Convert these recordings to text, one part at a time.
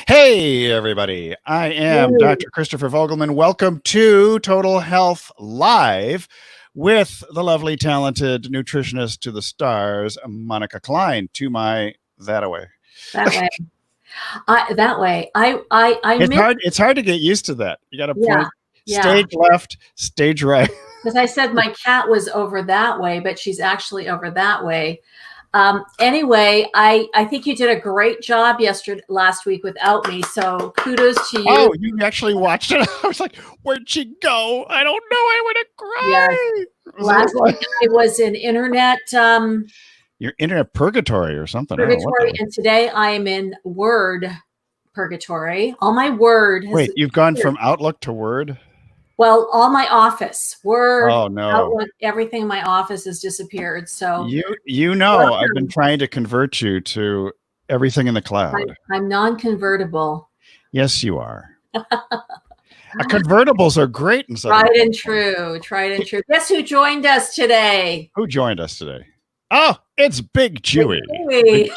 Hey, everybody. I am Dr. Christopher Vogelman. Welcome to Total Health Live with the lovely, talented nutritionist to the stars, Monika Klein, to my that way. That way. That way. It's hard to get used to that. You got to point stage yeah. left, stage right. Because I said my cat was over that way, but she's actually over that way. Anyway, I think you did a great job last week without me. So kudos to you. Oh, you actually watched it? I was like, where'd she go? I don't know. I would have cried. Yes. Last week I was in internet. Your internet purgatory or something. Purgatory, and today I am in Word purgatory. All my Word. Wait, you've gone from Outlook to Word? Well, all my office, Word, oh, no. Outlook, everything in my office has disappeared. So you know, I've been trying to convert you to everything in the cloud. I'm non-convertible. Yes, you are. Convertibles are great in Southern Tried and true. Guess who joined us today? Who joined us today? Oh, it's Big Chewy. Big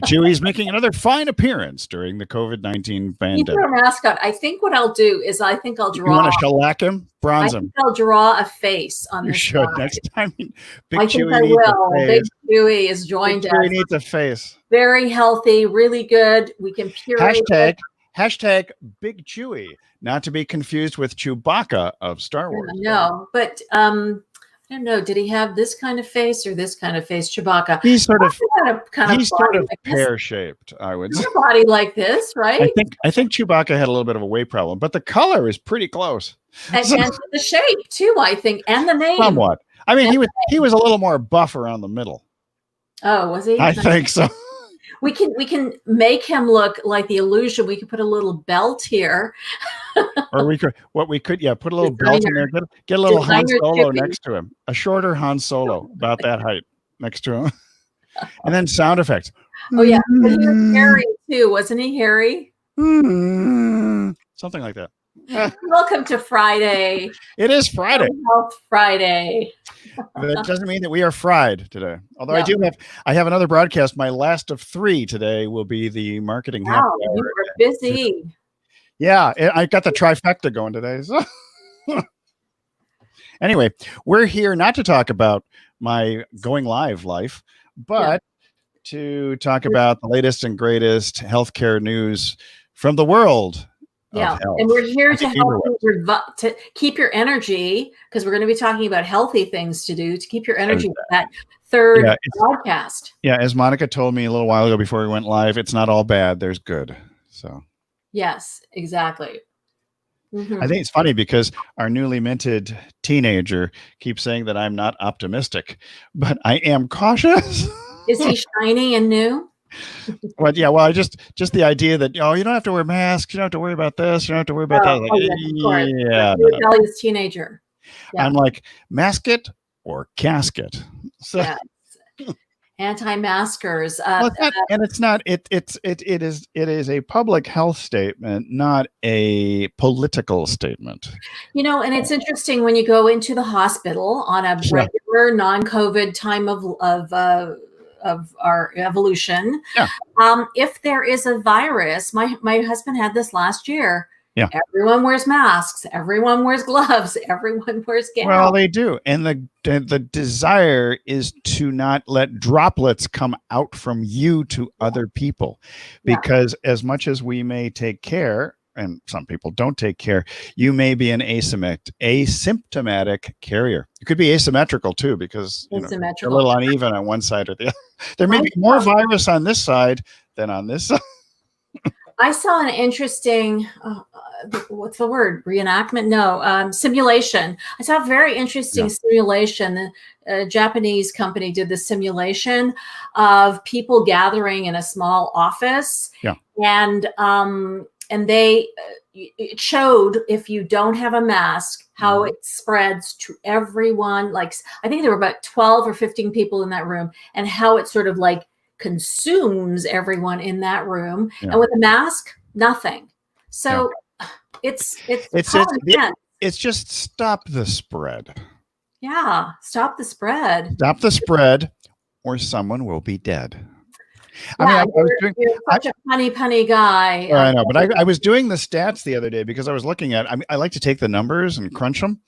Chewy's making another fine appearance during the COVID-19 pandemic. He's our mascot. I think what I'll do is I'll draw. You want to shellac him? Bronze him. I'll draw a face on you this should guy. Next time. I think I will. Big Chewy is joined us. Chewy needs a face. Very healthy, really good. We can puree. Hashtag Big Chewy, not to be confused with Chewbacca of Star Wars. No, but I don't know. Did he have this kind of face or this kind of face, Chewbacca? He's sort of like pear-shaped, I would say. A body like this, right? I think Chewbacca had a little bit of a weight problem, but the color is pretty close. And the shape too, I think, and the name. Somewhat. I mean, he was a little more buff around the middle. Oh, was he? I think so. We can make him look like the illusion. We could put a little belt here. Or we could put a little belt in there. Get a little Han Solo next to him. A shorter Han Solo, about that height, next to him. And then sound effects. Oh yeah, but he was hairy too, wasn't he, Harry? Something like that. Welcome to Friday. It is Friday. Health Friday. That doesn't mean that we are fried today. Although I have another broadcast. My last of 3 today will be the marketing. Wow, you are busy. Yeah, I got the trifecta going today. So. Anyway, we're here not to talk about my going live life, but to talk about the latest and greatest healthcare news from the world. Yeah, and we're here to help you to keep your energy, because we're going to be talking about healthy things to do to keep your energy for that third broadcast. Yeah, as Monika told me a little while ago before we went live, it's not all bad. There's good. So. Yes, exactly. I think it's funny because our newly minted teenager keeps saying that I'm not optimistic, but I am cautious. Is he shiny and new? Well, I just the idea that you don't have to wear masks, you don't have to worry about this, you don't have to worry about that. Like, rebellious teenager. Yeah. I'm like, mask it or casket. So. Yes. Anti-maskers. It is a public health statement, not a political statement. And it's interesting when you go into the hospital on a regular non-COVID time of our evolution. Yeah. If there is a virus, my husband had this last year. Yeah. Everyone wears masks. Everyone wears gloves. Everyone wears gowns. Well, they do. And the desire is to not let droplets come out from you to other people, because as much as we may take care, and some people don't take care, you may be an asymptomatic carrier. It could be asymmetrical too, because you're a little uneven on one side or the other. There may be more virus on this side than on this side. I saw an interesting, what's the word? Reenactment? No, simulation. I saw a very interesting simulation. A Japanese company did the simulation of people gathering in a small office. Yeah. And it showed, if you don't have a mask, how it spreads to everyone. Like, I think there were about 12 or 15 people in that room, and how it sort of like consumes everyone in that room. And with a mask, nothing. So it's just stop the spread. Yeah, stop the spread. Stop the spread, or someone will be dead. I mean, Yeah, I was doing. you're such a punny guy. Well, I know, but I was doing the stats the other day because I was looking at. I mean, I like to take the numbers and crunch them.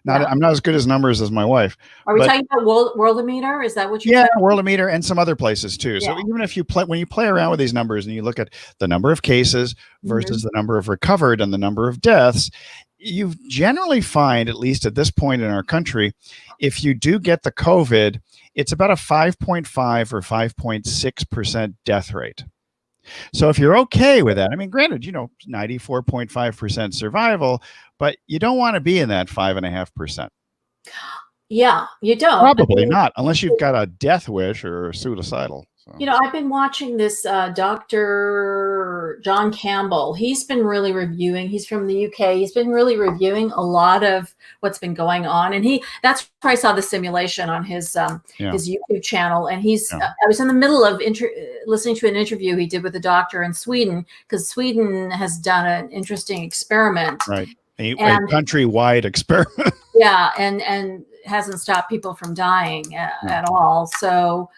Yeah. I'm not as good as numbers as my wife. Are we but talking about Worldometer? Is that what you're yeah, talking Worldometer and some other places too. Yeah. So even if you play when you play around with these numbers and you look at the number of cases versus the number of recovered and the number of deaths, you generally find, at least at this point in our country, if you do get the COVID, it's about a 5.5 or 5.6% death rate. So if you're okay with that, I mean, granted, 94.5% survival, but you don't want to be in that 5.5%. Yeah, you don't. Probably not, unless you've got a death wish or suicidal. So. I've been watching this Dr. John Campbell. He's been really reviewing. He's from the UK. He's been really reviewing a lot of what's been going on, and that's where I saw the simulation on his YouTube channel. And I was in the middle of listening to an interview he did with a doctor in Sweden, because Sweden has done an interesting experiment, right? A countrywide experiment. Yeah, and hasn't stopped people from dying at all. So.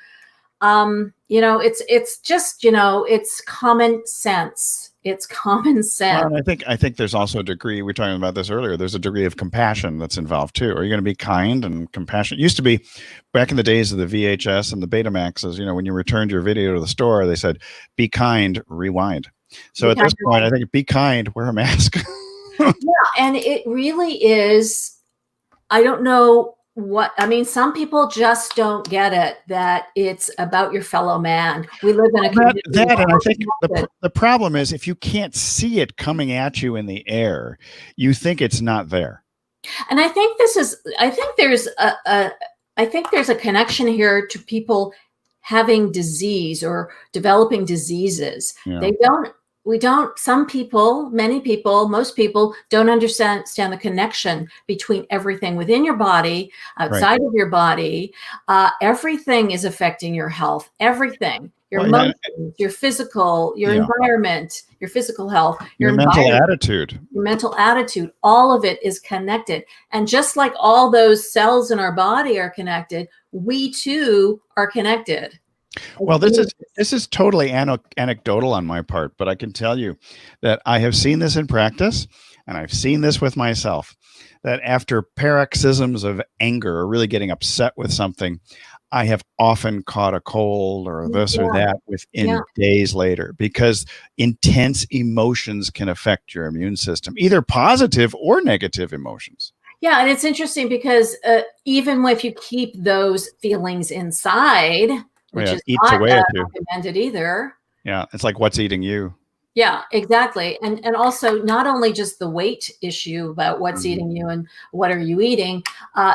It's just, it's common sense. It's common sense. Well, and I think there's also a degree, we were talking about this earlier, there's a degree of compassion that's involved too. Are you going to be kind and compassionate? It used to be back in the days of the VHS and the Betamaxes, when you returned your video to the store, they said, be kind, rewind. So at this point, I think be kind, wear a mask. Yeah. And it really is, I don't know some people just don't get it, that it's about your fellow man. We live in a community. And I think the problem is, if you can't see it coming at you in the air, you think it's not there. And I think there's a connection here to people having disease or developing diseases. Yeah. Many people, most people don't understand the connection between everything within your body, outside of your body. Everything is affecting your health, everything, your emotions, your physical, your environment, your physical health, your mental attitude, all of it is connected. And just like all those cells in our body are connected, we too are connected. Well, this is totally anecdotal on my part, but I can tell you that I have seen this in practice, and I've seen this with myself, that after paroxysms of anger or really getting upset with something, I have often caught a cold or this or that within days later, because intense emotions can affect your immune system, either positive or negative emotions. Yeah, and it's interesting because even if you keep those feelings inside, which is not recommended either. Yeah, it's like what's eating you. Yeah, exactly. And also not only just the weight issue about what's eating you and what are you eating,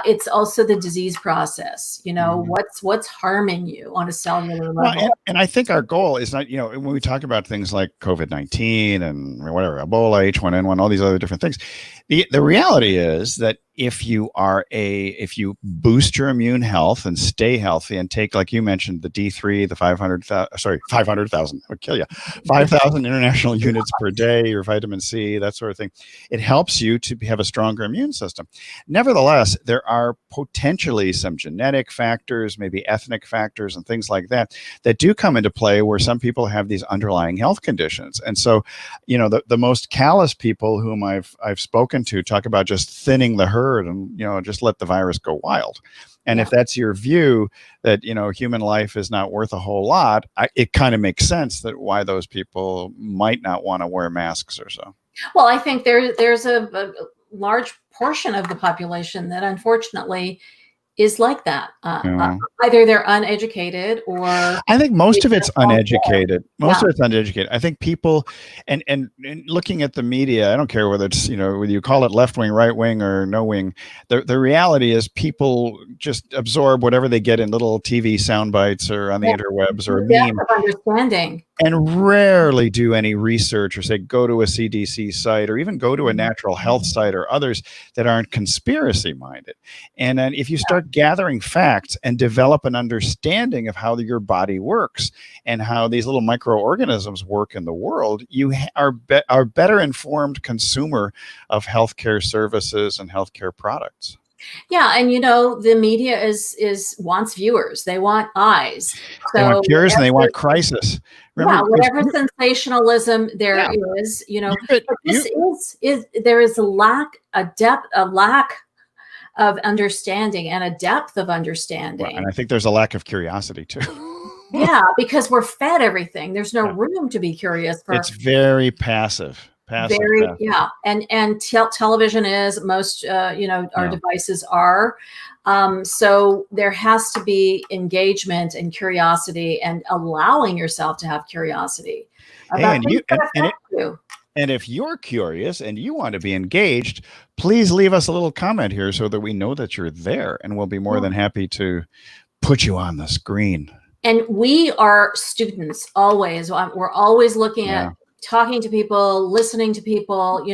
it's also the disease process. What's harming you on a cellular level. Well, and I think our goal is not, when we talk about things like COVID-19 and whatever, Ebola, H1N1, all these other different things, the reality is that if you boost your immune health and stay healthy and take, like you mentioned, the D3, the 500,000, would kill you, 5,000 international units per day, or vitamin C, that sort of thing, it helps you to have a stronger immune system. Nevertheless, there are potentially some genetic factors, maybe ethnic factors and things like that do come into play, where some people have these underlying health conditions. And so, the most callous people whom I've spoken to talk about just thinning the herd and just let the virus go wild. And if that's your view, that human life is not worth a whole lot, it kind of makes sense that why those people might not want to wear masks or so. Well, I think there's a large portion of the population that unfortunately is like that. Either they're uneducated, or I think most of it's uneducated. Most of it's uneducated. I think people, and looking at the media, I don't care whether it's, whether you call it left wing, right wing, or no wing. The reality is people just absorb whatever they get in little TV sound bites or on the interwebs or a meme. Understanding. And rarely do any research or say go to a CDC site or even go to a natural health site or others that aren't conspiracy minded. And then if you start gathering facts and develop an understanding of how your body works and how these little microorganisms work in the world, you are better informed consumer of healthcare services and healthcare products. Yeah, and the media is wants viewers. They want eyes. They So want cures and they whatever, want crisis. yeah, Remember, because whatever sensationalism there yeah, is, you could but you this is there is a lack of understanding and a depth of well, and understanding. I think there's a lack of curiosity too. Yeah, because we're fed everything. There's no Yeah. room to be curious for It's very passive, very, passive. yeah. And television is most, our Yeah. devices are. So there has to be engagement and curiosity and allowing yourself to have curiosity Hey, about and things you that affect you. and if you're curious and you want to be engaged, please leave us a little comment here so that we know that you're there, and we'll be more than happy to put you on the screen. And we are students always. We're always looking Yeah. at talking to people, listening to people,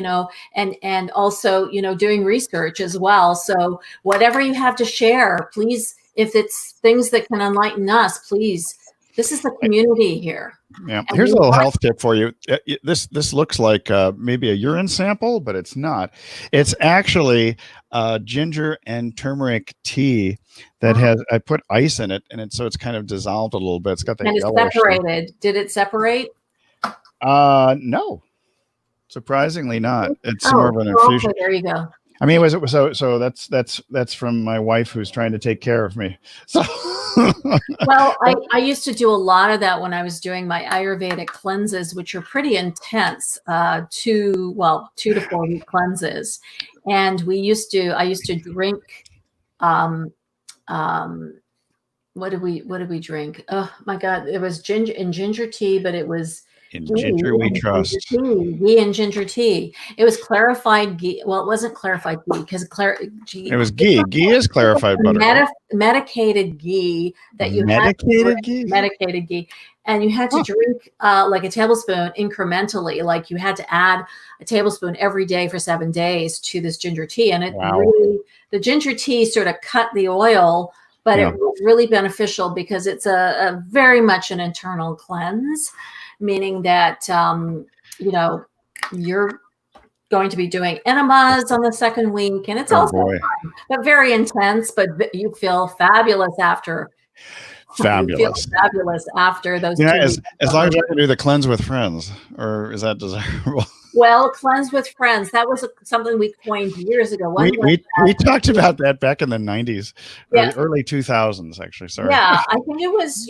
and also, doing research as well. So whatever you have to share, please, if it's things that can enlighten us, please. This is the community here. Yeah. And Here's we a little want health tip for you. This looks like maybe a urine sample, but it's not. It's actually ginger and turmeric tea that I put ice in it, and it's kind of dissolved a little bit. It's got that and it's yellowish. separated. Did it separate? No, surprisingly not. It's Oh, more of an okay, infusion. there you go. I mean, it was so that's from my wife who's trying to take care of me. So Well, I used to do a lot of that when I was doing my Ayurvedic cleanses, which are pretty intense, 2 to 4 week cleanses. And I used to drink, um, what did we drink? Oh my God, it was ginger tea, but it was in ghee ginger we and trust. ghee and ginger tea. It was clarified ghee. Well, it wasn't clarified ghee because It was ghee. Ghee is clarified butter. Right? Medicated ghee that you had to Medicated drink, ghee. medicated ghee, and you had to drink like a tablespoon incrementally. Like you had to add a tablespoon every day for 7 days to this ginger tea, and it Wow. really, the ginger tea sort of cut the oil, but Yeah. it was really beneficial because it's a very much an internal cleanse, meaning that you're going to be doing enemas on the second week, and it's Oh also boy. fun, but very intense. But you feel fabulous after. You feel Fabulous. fabulous after those You know, 2 as weeks. long as I can do the cleanse with friends, or is that desirable? Well, cleanse with friends. That was something we coined years ago. We talked about that back in the 90s, Yeah. early 2000s, actually. Sorry. Yeah, I think it was,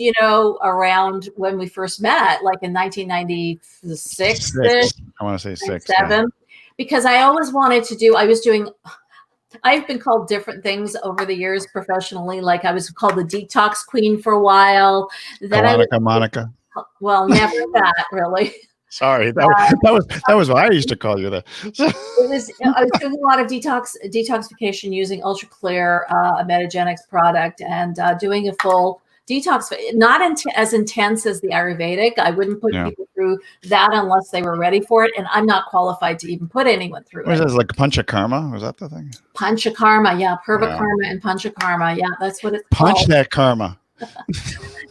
around when we first met, like in 1996, Six. I want to say 6. 7, because I've been called different things over the years professionally. Like I was called the detox queen for a while. Then Monica. well, never that really. Sorry, that was what I used to call you. That I was doing a lot of detoxification using Ultra Clear, a Metagenics product, and doing a full detox, not as intense as the Ayurvedic. I wouldn't put people through that unless they were ready for it, and I'm not qualified to even put anyone through it. Was it like Panchakarma? Was that the thing? Panchakarma, yeah, Purvakarma and Panchakarma, yeah, that's what it's Punch called. that karma.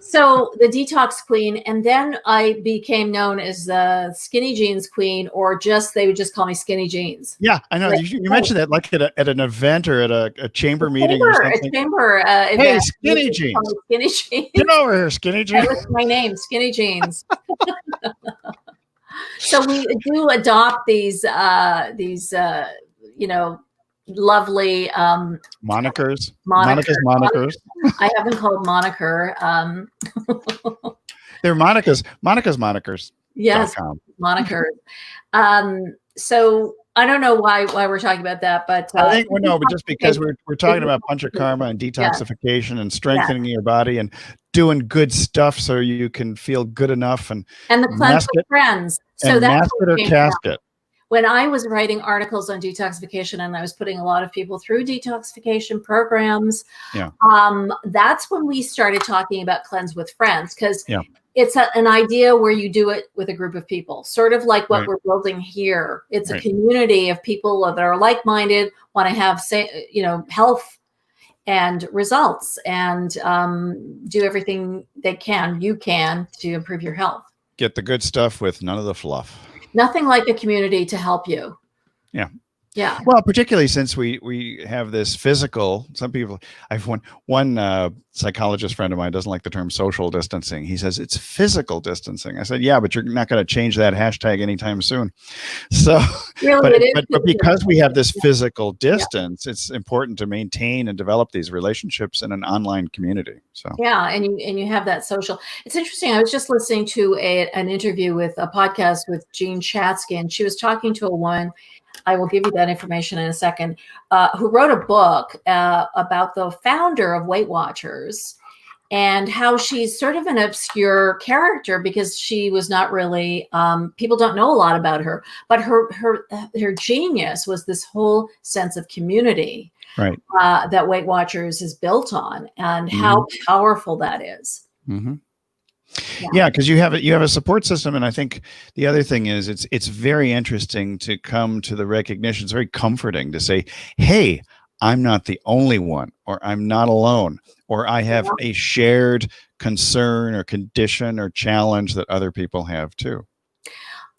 So the detox queen, and then I became known as the skinny jeans queen, or they would just call me skinny jeans. Yeah, I know. You mentioned that like at an event or at a chamber meeting or something. A chamber event. Hey, skinny jeans. Skinny jeans. Get over here, skinny jeans. That was my name, skinny jeans. So we do adopt these lovely monikers. Monikers. I haven't called moniker. They're monikers. Yes, monikers. So I don't know why we're talking about that, but I think but just because we're talking about panchakarma and detoxification and strengthening your body and doing good stuff so you can feel good enough and the cleanse with friends. So that's mask it or casket. When I was writing articles on detoxification and I was putting a lot of people through detoxification programs, that's when we started talking about cleanse with friends, because it's an idea where you do it with a group of people, sort of like what we're building here. It's a community of people that are like-minded, want to have, health and results, and do everything you can to improve your health. Get the good stuff with none of the fluff. Nothing like a community to help you. Yeah. Yeah. Well, particularly since we have this physical. Some people, I've one psychologist friend of mine doesn't like the term social distancing. He says it's physical distancing. I said, yeah, but you're not going to change that hashtag anytime soon. So, Really, it is. but because we have this physical Yeah. distance, it's important to maintain and develop these relationships in an online community. So Yeah, and you have that social. It's interesting. I was just listening to an interview with a podcast with Jean Chatzky, and she was talking to a woman. I will give you that information in a second. Who wrote a book about the founder of Weight Watchers, and how she's sort of an obscure character because she was not really. People don't know a lot about her, but her genius was this whole sense of community. right. That Weight Watchers is built on, and how powerful that is. Mm-hmm. Yeah, because you have a support system, and I think the other thing is it's very interesting to come to the recognition. It's very comforting to say, "Hey, I'm not the only one, or I'm not alone, or I have a shared concern or condition or challenge that other people have too."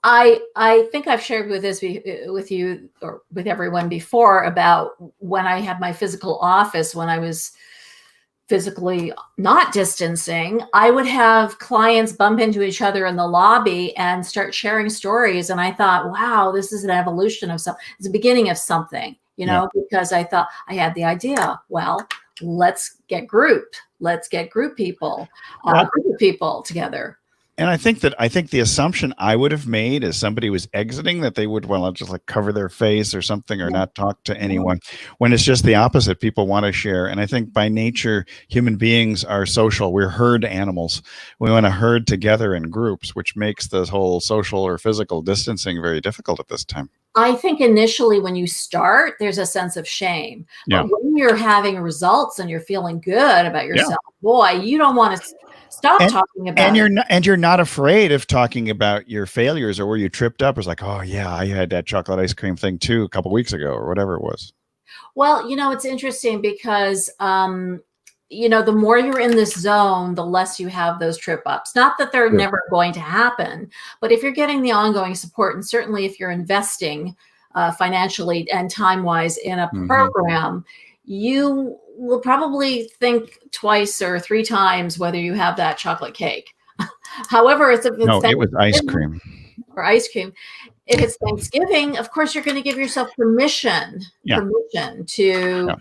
I think I've shared with you or with everyone before about when I had my physical office, when I was physically not distancing, I would have clients bump into each other in the lobby and start sharing stories. And I thought, wow, this is an evolution of something. It's the beginning of something, because I thought I had the idea, well, let's get grouped. Let's get group people, group of people together. And I think the assumption I would have made as somebody was exiting that they would want to just like cover their face or something or not talk to anyone, when it's just the opposite. People want to share. And I think by nature, human beings are social. We're herd animals. We want to herd together in groups, which makes the whole social or physical distancing very difficult at this time. I think initially when you start, there's a sense of shame. Yeah. But when you're having results and you're feeling good about yourself, boy, you don't want to stop talking about it. And you're not afraid of talking about your failures or where you tripped up. It's like, oh yeah, I had that chocolate ice cream thing too a couple weeks ago or whatever it was. Well, it's interesting because the more you're in this zone, the less you have those trip ups. Not that they're never going to happen, but if you're getting the ongoing support, and certainly if you're investing financially and time wise in a program, you will probably think twice or three times whether you have that chocolate cake. However, it was ice cream. Or ice cream. If it's Thanksgiving, of course, you're going to give yourself permission to,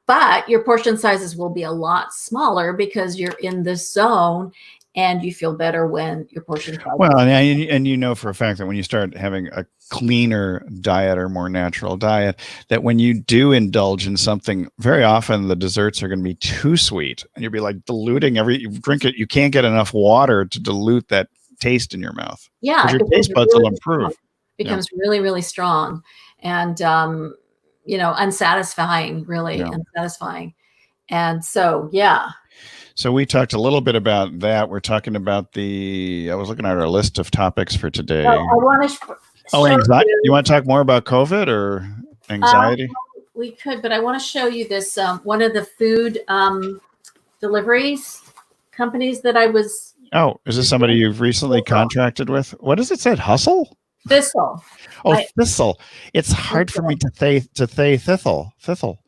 but your portion sizes will be a lot smaller because you're in this zone and you feel better when your portion size. Well, and for a fact that when you start having a cleaner diet or more natural diet, that when you do indulge in something, very often the desserts are going to be too sweet and you'll be like diluting you drink it. You can't get enough water to dilute that taste in your mouth. Yeah. Your taste buds will improve. Becomes really, really strong and, unsatisfying, really unsatisfying. And so, yeah. So we talked a little bit about that. We're talking about I was looking at our list of topics for today. I want to anxiety. You want to talk more about COVID or anxiety? We could, but I want to show you this, one of the food deliveries companies that I was. Oh, is this somebody you've recently contracted with? What does it say? Hustle? Thistle. Oh, Thistle. It's hard for me to say Thistle. Thistle.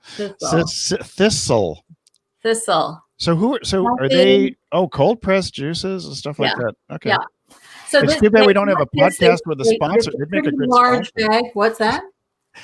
So are they cold pressed juices and stuff like that? Okay. Yeah. So it's too bad we don't have a podcast with a sponsor. They'd make a good large sponsor. bag. What's that?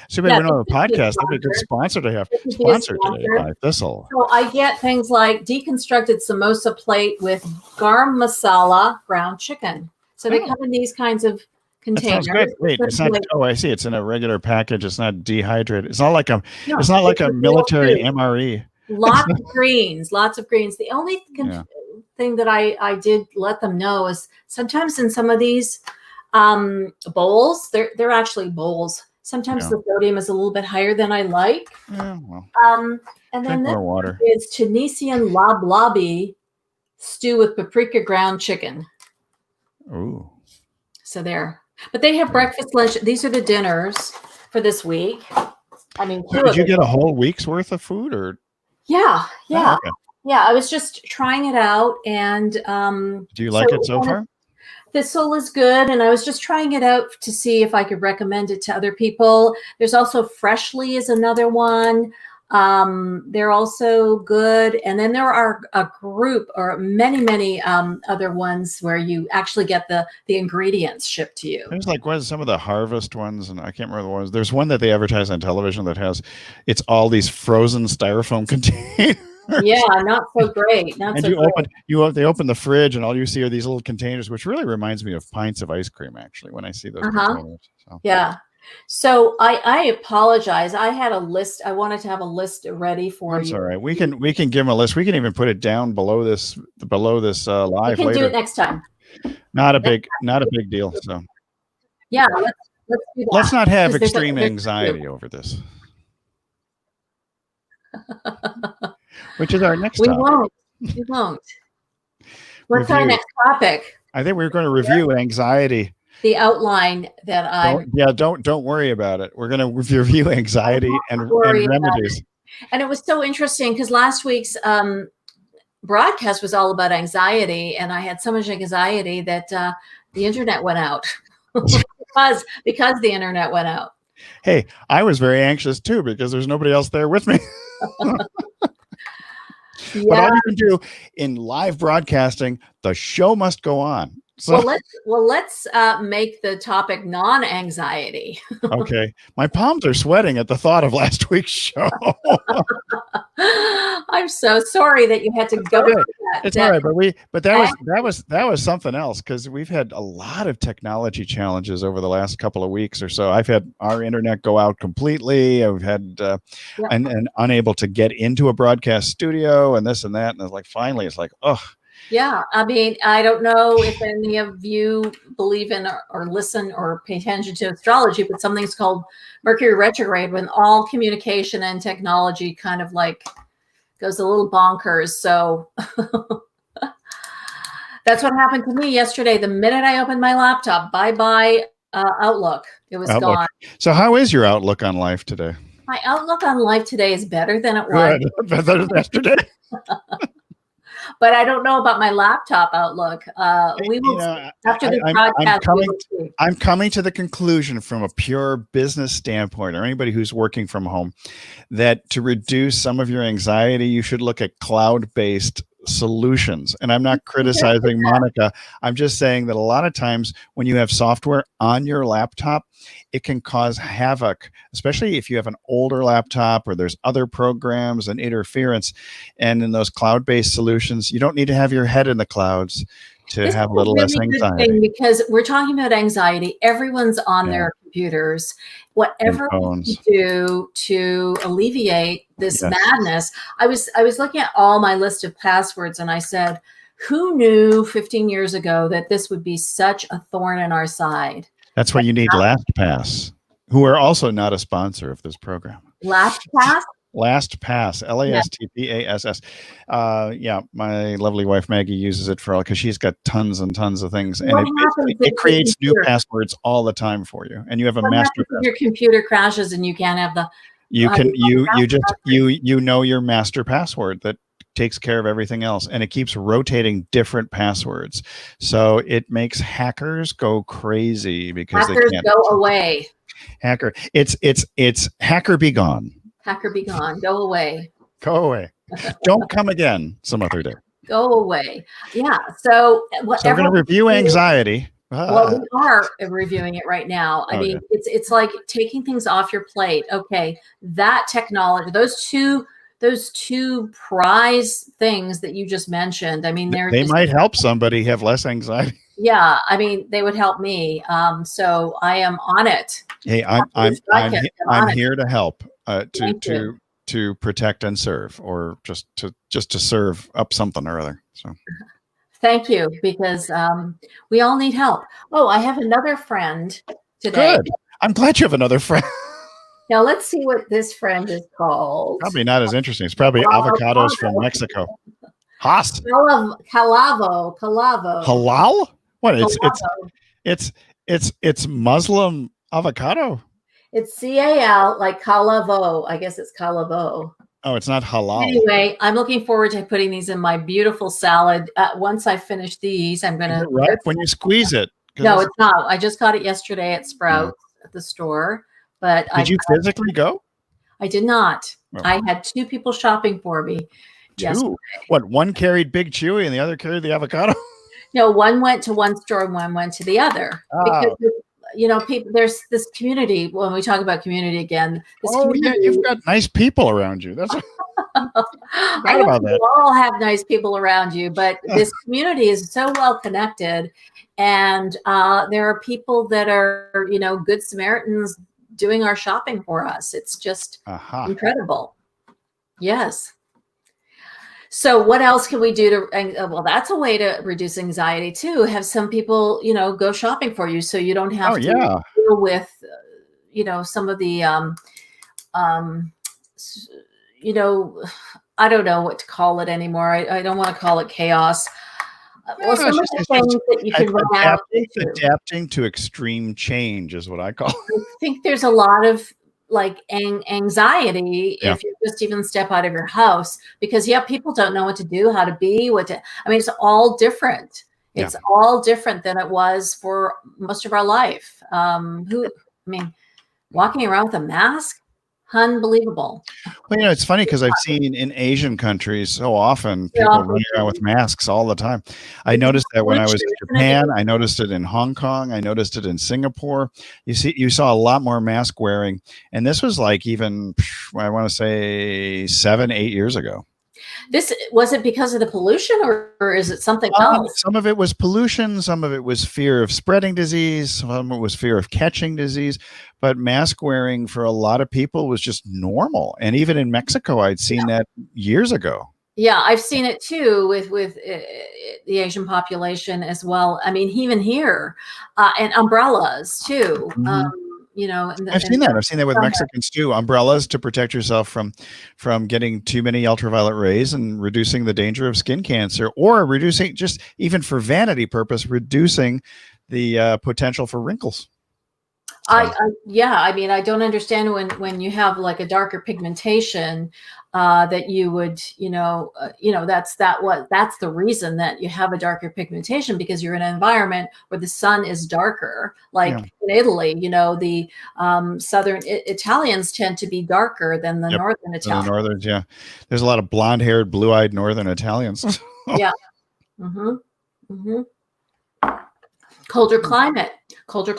So we don't have a podcast. That'd be a good sponsor to have. Sponsored today by Thistle. So I get things like deconstructed samosa plate with garam masala ground chicken. So they come in these kinds of containers. That sounds good. Wait, it's not. Oh, I see. It's in a regular package. It's not dehydrated. It's not like a. No, it's not like a military MRE. Lots of greens. The only thing that I did let them know is sometimes in some of these bowls, they're actually bowls. Sometimes the sodium is a little bit higher than I like. Yeah, well, and then more water. Is Tunisian lablabi stew with paprika ground chicken. Ooh. So there. But they have breakfast, lunch. These are the dinners for this week. I mean, did you get a whole week's worth of food or? Yeah. Oh, okay. Yeah, I was just trying it out, and do you like it so far? Thistle is good, and I was just trying it out to see if I could recommend it to other people. There's also Freshly is another one. They're also good. And then there are a group or many other ones where you actually get the ingredients shipped to you. There's like some of the Harvest ones, and I can't remember the ones. There's one that they advertise on television that it's all these frozen styrofoam containers. Yeah, not so great. Not and so great. They open the fridge, and all you see are these little containers, which really reminds me of pints of ice cream, actually, when I see those containers. So. Yeah. So I apologize. I had a list. I wanted to have a list ready for That's you. all right. We can give them a list. We can even put it down below this live. We can later. do it next time. Not a big deal. So yeah, let's do that. Let's not have extreme anxiety over this. Which is our next topic. We won't. What's our next topic? I think we're going to review anxiety. The outline that don't worry about it. We're going to review anxiety and remedies. And it was so interesting because last week's broadcast was all about anxiety, and I had so much anxiety that the internet went out because the internet went out. Hey, I was very anxious too because there's nobody else there with me. Yeah. But all you can do in live broadcasting, the show must go on. So, let's make the topic non-anxiety. Okay. My palms are sweating at the thought of last week's show. I'm so sorry that you had to go through that. It's all right, but that was something else because we've had a lot of technology challenges over the last couple of weeks or so. I've had our internet go out completely. I've had and unable to get into a broadcast studio and this and that. And it's like finally it's like, oh. Yeah, I mean, I don't know if any of you believe in or listen or pay attention to astrology, but something's called Mercury retrograde when all communication and technology kind of like goes a little bonkers. So that's what happened to me yesterday. The minute I opened my laptop, bye-bye Outlook. It was gone. So how is your outlook on life today? My outlook on life today is better than it was. Better than yesterday. But I don't know about my laptop outlook. We will after the podcast. I'm coming to the conclusion from a pure business standpoint, or anybody who's working from home, that to reduce some of your anxiety, you should look at cloud-based solutions. And I'm not criticizing Monika. I'm just saying that a lot of times when you have software on your laptop, it can cause havoc, especially if you have an older laptop or there's other programs and interference. And in those cloud-based solutions, you don't need to have your head in the clouds to have a little less anxiety. Because we're talking about anxiety. Everyone's on their computers. Whatever we can do to alleviate this madness. I was looking at all my list of passwords and I said, who knew 15 years ago that this would be such a thorn in our side? That's why you need LastPass, who are also not a sponsor of this program. LastPass? LastPass, LASTPASS. Yeah, my lovely wife Maggie uses it for because she's got tons and tons of things, and it creates new passwords all the time for you. And you have a master password. Your computer crashes and you can't have the. You know your master password that takes care of everything else, and it keeps rotating different passwords, so it makes hackers go crazy because hackers they can't go away. It's hacker be gone. Hacker be gone. Go away. Go away. Don't come again some other day. Go away. Yeah. So we're going to review anxiety. Well, we are reviewing it right now. I mean, it's like taking things off your plate. Okay, that technology, those two prize things that you just mentioned. I mean, they might help somebody have less anxiety. Yeah, I mean, they would help me. So I am on it. Hey, I'm here to help. To protect and serve, or just to serve up something or other. So thank you, because we all need help. Oh, I have another friend today. Good. I'm glad you have another friend. Now let's see what this friend is called. Probably not as interesting. It's probably avocados from Mexico. Haas. Calavo. Halal? What? It's Muslim avocado. It's CAL, like Calavo. I guess it's Calavo. Oh, it's not halal. Anyway, I'm looking forward to putting these in my beautiful salad. Once I finish these, I'm going Is it to. ripe when you squeeze it? No, it's not. I just got it yesterday at Sprouts at the store. But did you physically go? I did not. Oh. I had 2 people shopping for me. Two? What? One carried Big Chewy and the other carried the avocado? No, one went to one store and one went to the other. Because, you know, people, there's this community. When we talk about community again, yeah, you've got nice people around you. That's I know you all have nice people around you, but this community is so well connected, and there are people that are, you know, good Samaritans doing our shopping for us. It's just incredible. Yes. So what else can we do to, well, that's a way to reduce anxiety too. Have some people, you know, go shopping for you so you don't have to deal with, you know, some of the, you know, I don't know what to call it anymore. I don't want to call it chaos. Well, some of the things that you can run out into. Adapting to extreme change is what I call it. I think there's a lot of like anxiety if you just even step out of your house, because people don't know what to do, how to be, I mean, it's all different. It's all different than it was for most of our life. Walking around with a mask, unbelievable. Well, you know, it's funny because I've seen in Asian countries so often people running around with masks all the time. I noticed that when I was in Japan. I noticed it in Hong Kong. I noticed it in Singapore. You saw a lot more mask wearing, and this was like even, I want to say 7-8 years ago. Was it because of the pollution, or is it something else? Some of it was pollution. Some of it was fear of spreading disease. Some of it was fear of catching disease. But mask wearing for a lot of people was just normal. And even in Mexico, I'd seen that years ago. Yeah, I've seen it too with the Asian population as well. I mean, even here, and umbrellas too. You know, I've seen that with Mexicans too. Umbrellas to protect yourself from getting too many ultraviolet rays and reducing the danger of skin cancer, or reducing, just even for vanity purpose, reducing the potential for wrinkles. I mean, I don't understand when you have like a darker pigmentation that you would, that's the reason that you have a darker pigmentation, because you're in an environment where the sun is darker. Like in Italy, the southern Italians tend to be darker than the northern Italians. The northerns, there's a lot of blonde-haired, blue-eyed northern Italians. Yeah. Colder climate. You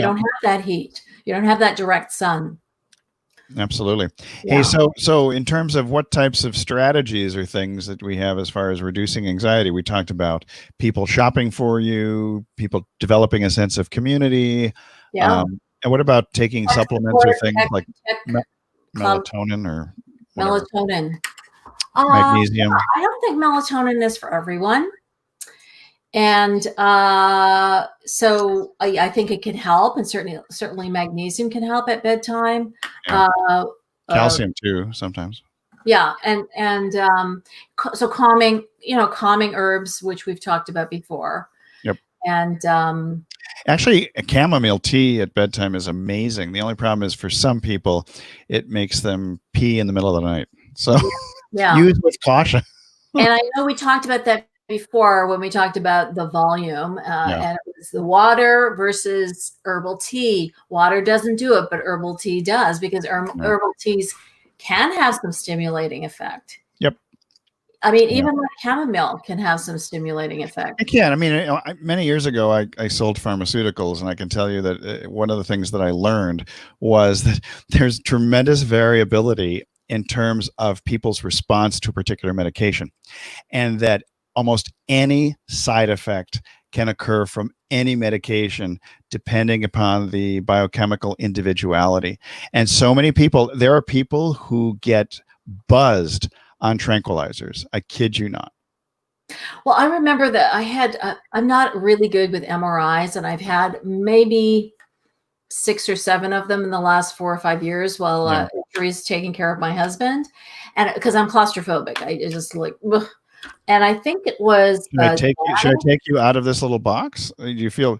don't have that heat. You don't have that direct sun. Absolutely. Hey, so in terms of what types of strategies or things that we have as far as reducing anxiety, we talked about people shopping for you, people developing a sense of community. And what about taking supplements or things like melatonin or whatever? Melatonin. Magnesium. I don't think melatonin is for everyone. And so I think it can help, and certainly magnesium can help at bedtime. Calcium too, sometimes. Yeah, and so calming herbs, which we've talked about before. Yep. And actually, a chamomile tea at bedtime is amazing. The only problem is for some people, it makes them pee in the middle of the night. So use with caution. And I know we talked about that before when we talked about the volume, and it was the water versus herbal tea. Water doesn't do it, but herbal tea does, because herbal teas can have some stimulating effect. Yep. I mean, even like chamomile can have some stimulating effect. It can. I mean, many years ago, I sold pharmaceuticals, and I can tell you that one of the things that I learned was that there's tremendous variability in terms of people's response to a particular medication, and that almost any side effect can occur from any medication depending upon the biochemical individuality. And so many people, there are people who get buzzed on tranquilizers. I kid you not. Well, I remember that I'm not really good with MRIs, and I've had maybe 6 or 7 of them in the last 4 or 5 years while Dre's taking care of my husband. And because I'm claustrophobic, I just like, ugh. And I think it was. Should I take you out of this little box? Do you feel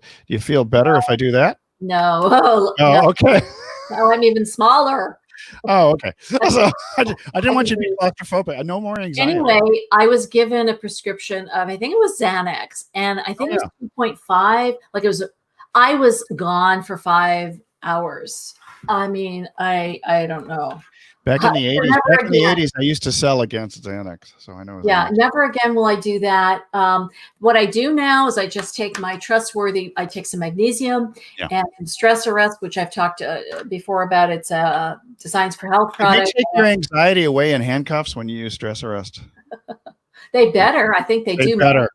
better if I do that? No. Oh, no. Okay. No, I'm even smaller. Oh, okay. So I didn't want you to be claustrophobic. No more anxiety. Anyway, I was given a prescription of, I think it was Xanax, and I Oh, think it yeah. was 2.5. Like it was, I was gone for 5 hours. I mean, I don't know. Back in the 80s, Never again. I used to sell against Xanax, so I know Yeah, Xanax. never again will I do that. What I do now is I just take my trustworthy, I take some magnesium Yeah. and stress arrest, which I've talked before about. It's a Designs for Health Did they product. take your anxiety away in handcuffs when you use stress arrest? They better, I think they They do better.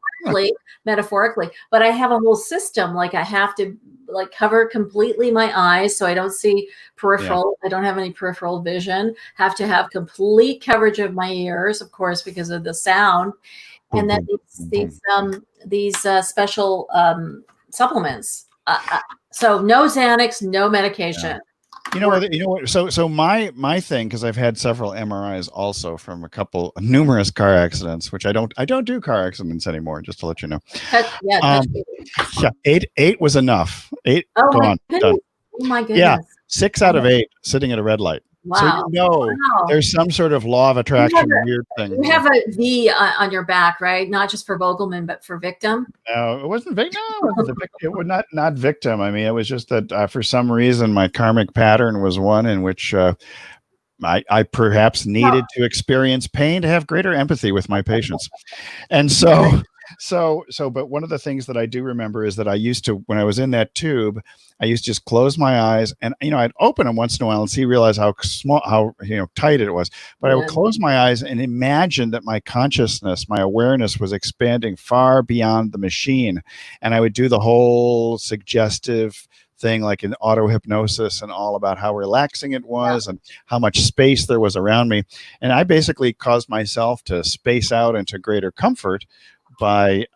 metaphorically, but I have a whole system. Like I have to like cover completely my eyes so I don't see peripheral. I don't have any peripheral vision. Have to have complete coverage of my ears, of course, because of the sound. Boom, And then boom, boom, boom. these special supplements. So no Xanax, no medication. You know what? So my thing, because I've had several MRIs also from numerous car accidents, which I don't do car accidents anymore, just to let you know. Yeah, Yeah, eight was enough. Eight oh gone, done. Oh my goodness. Yeah, 6 out of 8 sitting at a red light. Wow. So there's some sort of law of attraction weird thing. You have a V on your back, right? Not just for Vogelman, but for victim. No, it wasn't victim. No, it wasn't it was not victim. I mean, it was just that for some reason my karmic pattern was one in which I perhaps needed to experience pain to have greater empathy with my patients, and but one of the things that I do remember is that I used to, when I was in that tube, I used to just close my eyes and, I'd open them once in a while and realize how small, how, tight it was. But I would close my eyes and imagine that my consciousness, my awareness was expanding far beyond the machine. And I would do the whole suggestive thing, like in auto hypnosis, and all about how relaxing it was and how much space there was around me. And I basically caused myself to space out into greater comfort by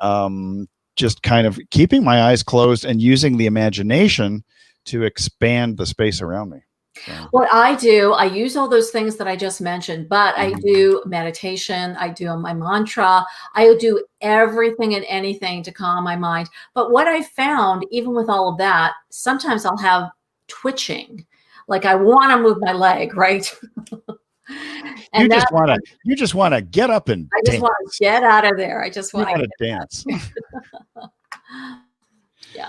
just kind of keeping my eyes closed and using the imagination to expand the space around me. So. What I do, I use all those things that I just mentioned, but I do meditation, I do my mantra, I do everything and anything to calm my mind. But what I found, even with all of that, sometimes I'll have twitching, like I want to move my leg, right? And you just want to get up and I just want to get out of there. I just want to dance. Yeah.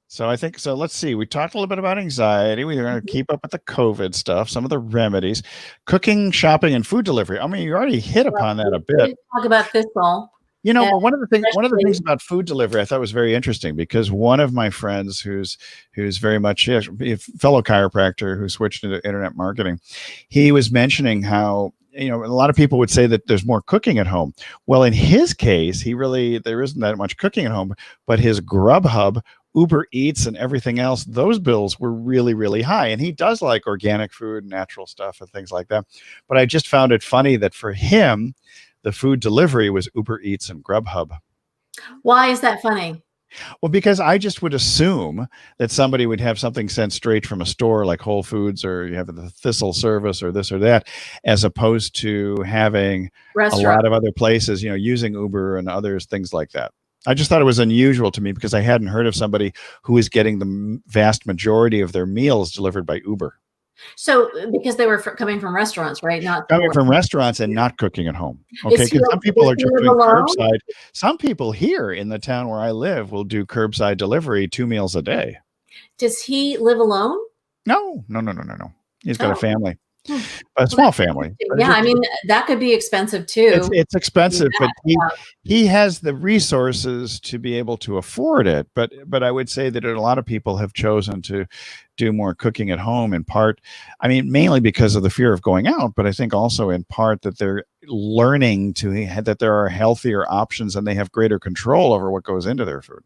So I think, let's see, we talked a little bit about anxiety. We're going to keep up with the COVID stuff, some of the remedies, cooking, shopping, and food delivery. I mean, you already hit upon that a bit. Talk about this all. But one of the things about food delivery I thought was very interesting, because one of my friends who's very much a fellow chiropractor who switched into internet marketing, he was mentioning how, a lot of people would say that there's more cooking at home. Well, in his case, there isn't that much cooking at home, but his Grubhub, Uber Eats, and everything else, those bills were really, really high. And he does like organic food, natural stuff, and things like that. But I just found it funny that for him, the food delivery was Uber Eats and Grubhub. Why is that funny? Well, because I just would assume that somebody would have something sent straight from a store like Whole Foods, or you have the Thistle service or this or that, as opposed to having a lot of other places, using Uber and others, things like that. I just thought it was unusual to me, because I hadn't heard of somebody who was getting the vast majority of their meals delivered by Uber. So, because they were coming from restaurants, right? Not coming from restaurants and not cooking at home. Okay, because some people are just doing curbside. Some people here in the town where I live will do curbside delivery 2 meals a day. Does he live alone? No. He's got a family. A small family. Yeah, I mean, that could be expensive too. It's expensive, but he has the resources to be able to afford it. But I would say that a lot of people have chosen to do more cooking at home, in part, I mean, mainly because of the fear of going out, but I think also in part that they're learning that there are healthier options and they have greater control over what goes into their food.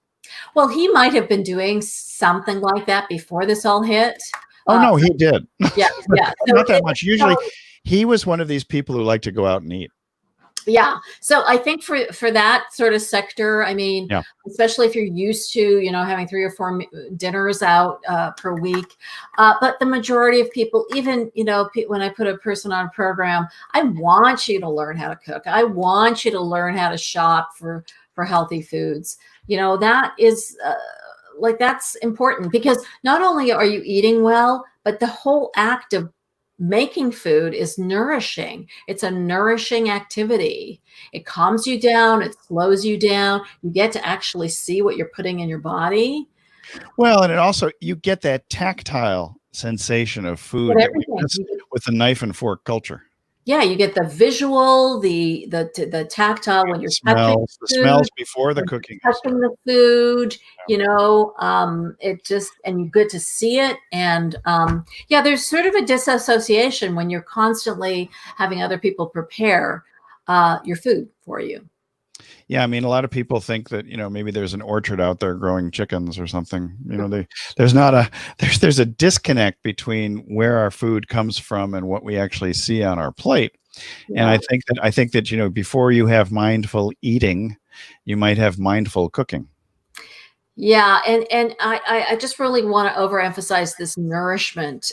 Well, he might have been doing something like that before this all hit. Oh, no, he did. Yeah. Not that much. Usually he was one of these people who like to go out and eat. Yeah. So I think for that sort of sector, I mean, especially if you're used to, having 3 or 4 dinners out per week. But the majority of people, even, when I put a person on a program, I want you to learn how to cook. I want you to learn how to shop for healthy foods. That is that's important, because not only are you eating well, but the whole act of making food is nourishing. It's a nourishing activity. It calms you down. It slows you down. You get to actually see what you're putting in your body. Well, and it also, you get that tactile sensation of food But that we everything. miss with the knife and fork culture. Yeah, you get the visual, the tactile when you're touching The food, smells before the when cooking you're has touching started. the food, you know, it just, and you get to see it. And yeah, there's sort of a disassociation when you're constantly having other people prepare your food for you. Yeah, I mean, a lot of people think that, you know, maybe there's an orchard out there growing chickens or something. You know, there's not a there's a disconnect between where our food comes from and what we actually see on our plate. And Yeah. I think that, you know, before you have mindful eating, you might have mindful cooking. Yeah, and I just really want to overemphasize this nourishment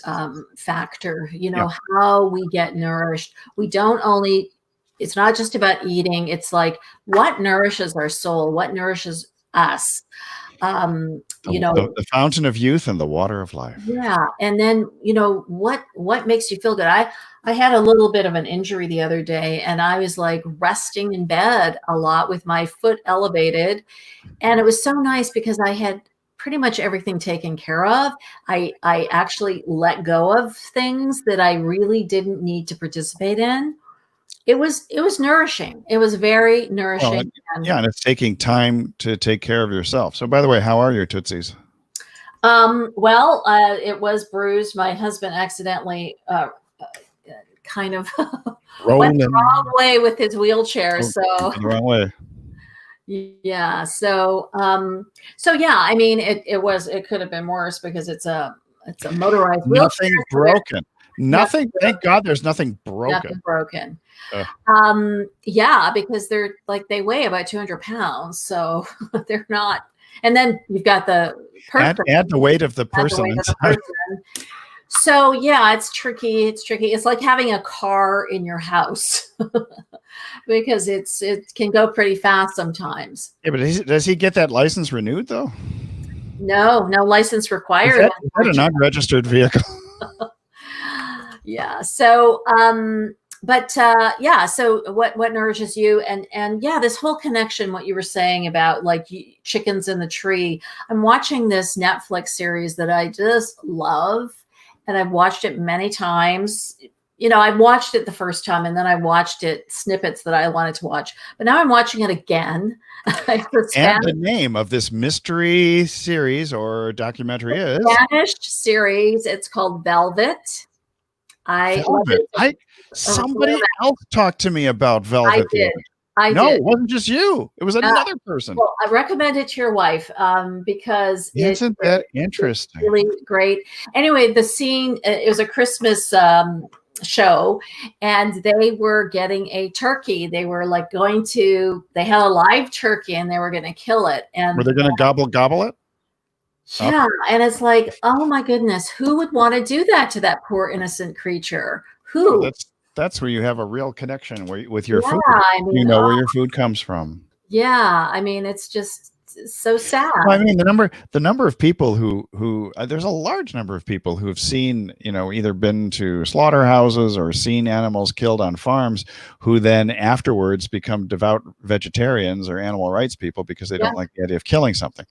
factor. You Yeah. know, how we get nourished. We don't only. It's not just about eating. It's like what nourishes our soul, what nourishes us. You know, The fountain of youth and the water of life. yeah, and then you know what makes you feel good. I had a little bit of an injury the other day, and I was like resting in bed a lot with my foot elevated. And it was so nice because I had pretty much everything taken care of. I actually let go of things that I really didn't need to participate in. It was nourishing. It was very Well, nourishing. And yeah, and it's taking time to take care of yourself. So, by the way, how are your tootsies? well, it was bruised. My husband accidentally kind of went the Rolling wrong way with his wheelchair. So the wrong way. yeah. So yeah, I mean it could have been worse because it's a motorized wheelchair. Nothing So there's broken. Nothing. Thank God, there's nothing broken. nothing broken. Ugh. Yeah, because they're like they weigh about 200 pounds, so they're not. And then you've got the person, Add the weight of the add the person weight of the inside. person. So yeah, it's tricky. It's tricky. It's like having a car in your house because it can go pretty fast sometimes. Yeah, but does he get that license renewed though? No, no license Is required. that an unregistered vehicle? Yeah. So, but yeah. So, what nourishes you, and yeah, this whole connection. What you were saying about like chickens in the tree. I'm watching this Netflix series that I just love, and I've watched it many times. You know, I watched it the first time, and then I watched it snippets that I wanted to watch. But now I'm watching it again. And the name of this mystery series or documentary is Spanish series. It's called Velvet. I love Velvet. it. Somebody else talked to me about Velvet. I did. I No, did. it wasn't just you. It was another person. Well, I recommend it to your wife because Isn't that interesting? it's really great. Anyway, the scene, it was a Christmas show, and they were getting a turkey. They were like they had a live turkey and they were going to kill it. And Were they going to gobble it? yeah, and it's like, oh my goodness, who would want to do that to that poor innocent creature? Who? Well, that's where you have a real connection with your food. I mean, You know where your food comes from. Yeah, I mean, it's just so sad. Well, I mean, the number of people who there's a large number of people who have seen, you know, either been to slaughterhouses or seen animals killed on farms, who then afterwards become devout vegetarians or animal rights people because they don't like the idea of killing something.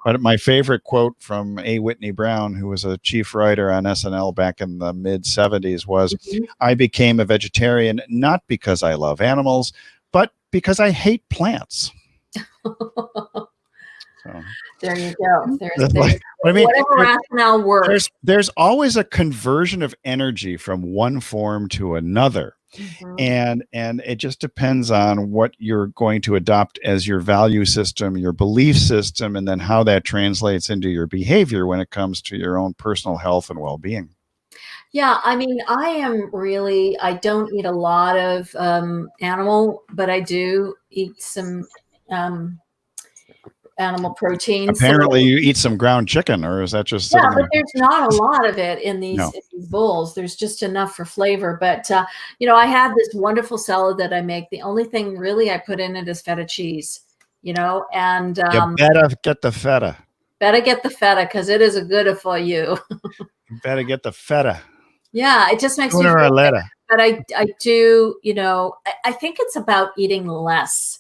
But my favorite quote from A. Whitney Brown, who was a chief writer on SNL back in the mid 70s, was, "I became a vegetarian not because I love animals, but because I hate plants." So there you go. Whatever rationale works. There's always a conversion of energy from one form to another. And it just depends on what you're going to adopt as your value system, your belief system, and then how that translates into your behavior when it comes to your own personal health and well-being. Yeah, I mean, I don't eat a lot of animal, but I do eat some animal protein. Apparently you eat some ground chicken, or is that just but there's not a lot of it in these bowls. There's just enough for flavor. But you know, I have this wonderful salad that I make. The only thing really I put in it is feta cheese, you know, and you better get the feta. Better get the feta because it is a good for you. You better get the feta. Yeah, it just makes me Sooner or feel later. but I do, I think it's about eating less.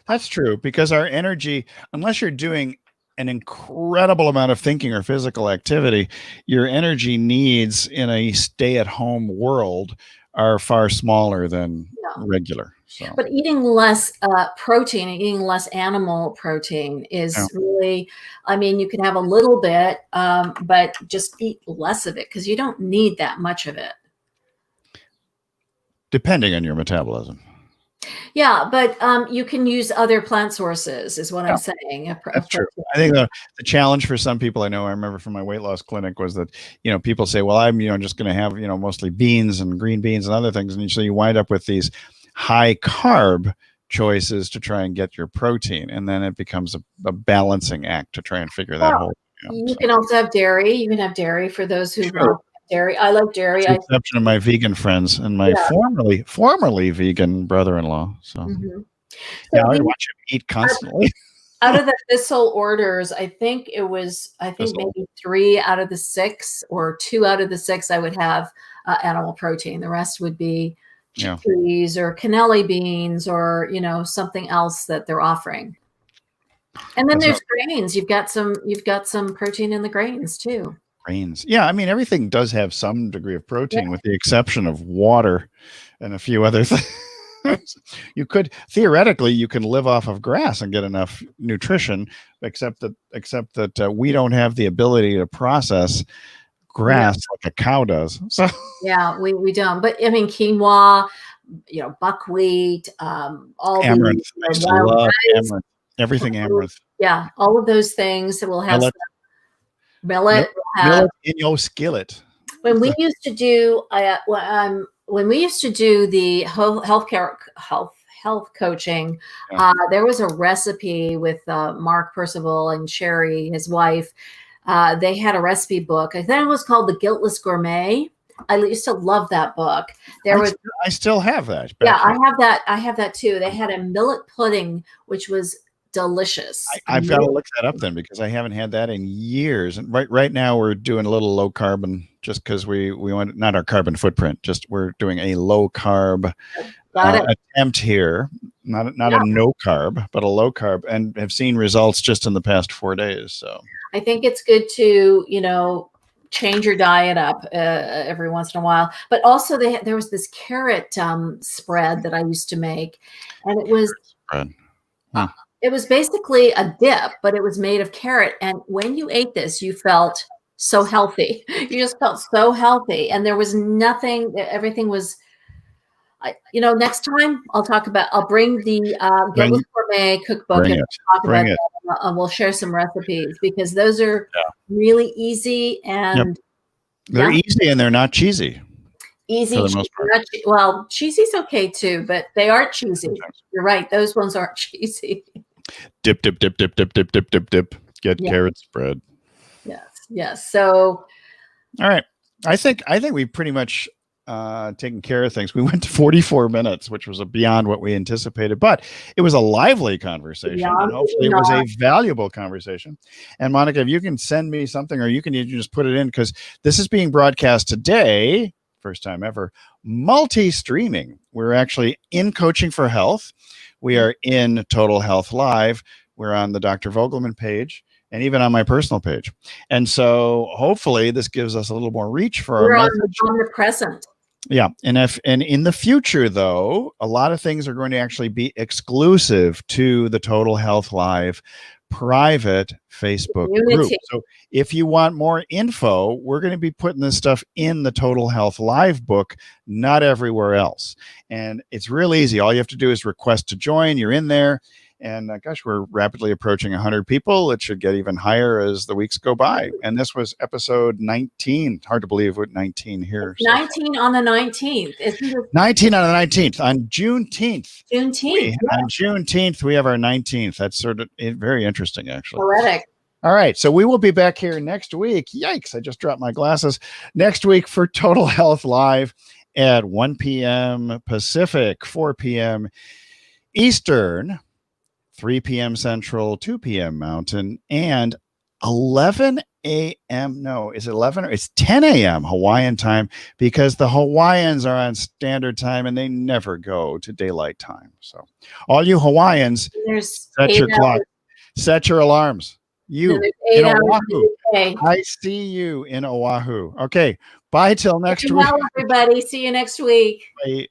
That's true, because our energy, unless you're doing an incredible amount of thinking or physical activity, your energy needs in a stay-at-home world are far smaller than Yeah. regular. So, But eating less protein and eating less animal protein yeah, is really, I mean, you can have a little bit, but just eat less of it because you don't need that much of it. depending on your metabolism. Yeah, but you can use other plant sources, is what Yeah, I'm saying. that's true. I think the challenge for some people, I know, I remember from my weight loss clinic, was that, people say, well, I'm, just going to have, mostly beans and green beans and other things. And so you wind up with these high carb choices to try and get your protein. And then it becomes a balancing act to try and figure that Well, whole thing out. you So, can also have dairy. You can have dairy for those who true. love dairy. I love With dairy. the exception of my vegan friends and my Yeah. formerly vegan brother-in-law. So, So yeah, I'd watch him eat constantly. out of the Thistle orders, I think maybe 3 out of the 6 or 2 out of the 6 I would have animal protein. The rest would be chickpeas or cannelli beans or something else that they're offering. And then there's grains. You've got some protein in the grains too. Grains. Yeah, I mean, everything does have some degree of protein, with the exception of water and a few other things. You could theoretically, you can live off of grass and get enough nutrition, except that we don't have the ability to process grass like a cow does. So yeah, we don't. But I mean, quinoa, buckwheat, all amaranth. I used to love amaranth. Everything amaranth. Yeah, all of those things that will have millet. Millet in your skillet. When we used to do the health coaching, there was a recipe with Mark Percival and Sherry, his wife. They had a recipe book. I think it was called The Guiltless Gourmet. I used to love that book. I still have that. Yeah, I have that too. They had a millet pudding, which was delicious. I've got to look that up then, because I haven't had that in years. And right now we're doing a little low carbon, just because we want, not our carbon footprint, just we're doing a low carb attempt here, not a no carb, but a low carb, and have seen results just in the past 4 days. So I think it's good to change your diet up every once in a while. But also there was this carrot spread that I used to make, and it was it was basically a dip, but it was made of carrot. And when you ate this, you felt so healthy. You just felt so healthy, and there was nothing. Everything was. Next time I'll bring the Guiltless Gourmet cookbook and talk about it. We'll share some recipes, because those are really easy and they're easy and they're not cheesy. Easy. For the most part. Well, cheesy's okay too, but they aren't cheesy. You're right; those ones aren't cheesy. Dip. Get carrot spread. Yes. So, all right. I think we pretty much taken care of things. We went to 44 minutes, which was beyond what we anticipated, but it was a lively conversation, and hopefully it was a valuable conversation. And Monika, if you can send me something, or you can just put it in, because this is being broadcast today, first time ever, multi-streaming. We're actually in Coaching for Health. We are in Total Health Live. We're on the Dr. Vogelman page, and even on my personal page. And so hopefully this gives us a little more reach for our message. On the present. Yeah. And in the future, though, a lot of things are going to actually be exclusive to the Total Health Live private Facebook group. So if you want more info, we're going to be putting this stuff in the Total Health Live book, not everywhere else. And it's real easy. All you have to do is request to join. You're in there. And gosh, we're rapidly approaching 100 people. It should get even higher as the weeks go by. And this was episode 19. Hard to believe what 19 here. 19 on the 19th. 19 on the 19th. On Juneteenth. On Juneteenth, we have our 19th. That's sort of very interesting, actually. Poetic. All right. So we will be back here next week. Yikes. I just dropped my glasses. Next week for Total Health Live at 1 p.m. Pacific, 4 p.m. Eastern, 3 p.m. Central, 2 p.m. Mountain, and 11 a.m. No, is it 11 or it's 10 a.m. Hawaiian time, because the Hawaiians are on standard time and they never go to daylight time. So all you Hawaiians, There's set 8 your clock, hours. set your alarms. Then You there's in 8 hours in Oahu. the UK. I see you in Oahu. Okay. Bye till next Be week. well, everybody. See you next week. Bye.